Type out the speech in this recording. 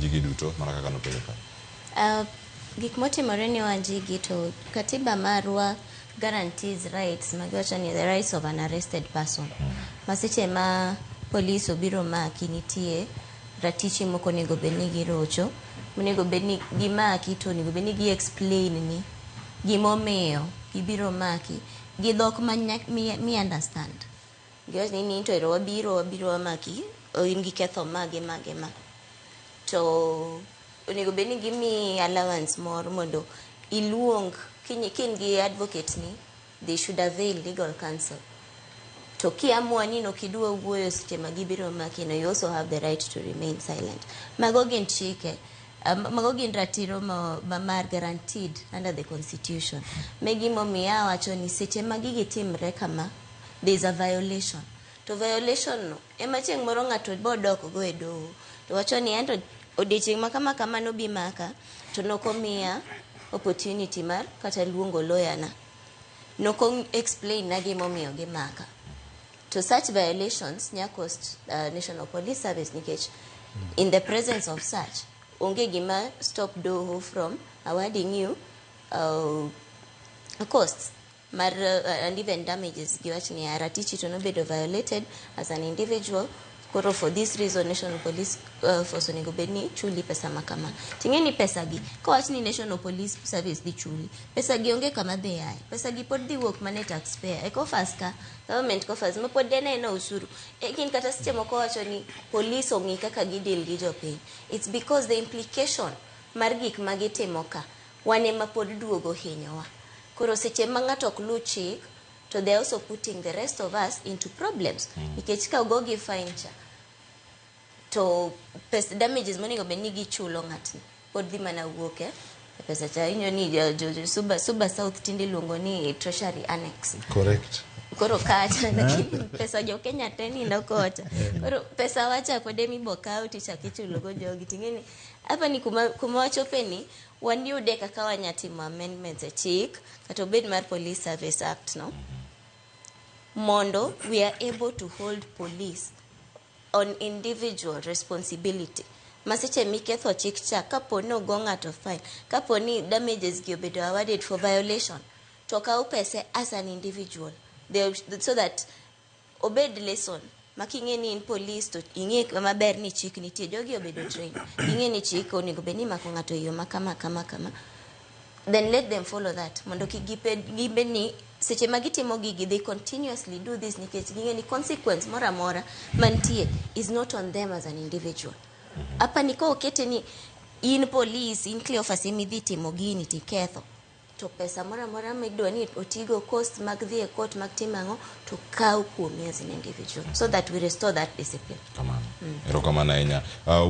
Wanjigi duto mana kaka nobedo ka. Gik motimore ne Wanjigi to katiba marwa guarantees rights magiwacho ni the rights of an arrested person. Masiche ma police obiro maki nitie ratichi moko onego bed ni girocho, onego bed ni gimaki to onego bed ni gi explain ni gimomiyo gibiro maki gi dhok mi understand. Giwacho ni to wabiro maki in gi ketho mage. To onego bed ni gimi allowance moro mondo iluong kin gi advocate ni, they should avail legal counsel. To kiamua ni no kidwa wuoyo seche ma gibiro maki no, you also have the right to remain silent. Mago gin chike, mago gin ratiro mar guaranteed under the constitution. Megi momiya wacho ni seche ma gigi timre kama, there is a violation. To violation no ema chieng' moro ng'ato bodok go e doho to wacho ni ento odiechieng' ma kama no bi maka to nokomiya opportunity mar kata luongo lawyer na, noko explain na gimomiyo gimaka. To such violations nya cost National Police Service nikech in the presence of such onge gima stop doho from awarding you costs mar and even damages. Giwacho ni ratichi to nobedo violated as an individual. Koro for this reason National Police Force onego bed ni chuli pesa makama. Ting'e ni pesa gi kawach ni National Police Service di chuli, pesa gi onge kama dhi yae, pesa gi pod dhi wuok mane taxpayer e coffers ka, government coffers ma pod dene no usuru. Kin kata seche moko wacho ni police ongi kaka gidil gi jopiny. It's because the implication mar gik magitimo ka wane ma pod duogo hinyowa. Koro seche ma ng'ato ok lu chik, so they're also putting the rest of us into problems. Nikech ka go give fine cha to pesa damages monego bed ni gichulo ng'atni pod dhi mana wuok e pesa cha. Inyo ni Suba South tinde luongo ni treasury annex. Correct. Koro kacha lakini pesa jo Kenya teni no kota. Koro pesa wacha pod emi bokaw ticha kichulo go jogi. Tingeni hapa ni kuma wachope ni wanyude kaka wanyatimo amendments e chik kata obed mar Police Service Act no, mondo we are able to hold police on individual responsibility. Masiche miketho chik cha kapo no go ng'ato fine, kapo ni damages gi obedo awarded for violation, to kaw pesa as an individual so that obed lesson making'e ni in police to ing'e maber ni chik nitie, jogi obedo train, ing'e ni chik onego bed ni mako ng'ato yo makama, then let them follow that. Mondo gibe ni seche magitimo gigi they continuously do this nikech ging'e ni consequence mora mora mantie is not on them as an individual. Hapa niko okete ni in police, in Cleophas imidhi timo gini tiketho, to pesa mora mora midwa ni otigo cost mag dhi e court mag timango to kaw kuomi as an individual so that we restore that discipline. Kamano. Erokamano ahinya.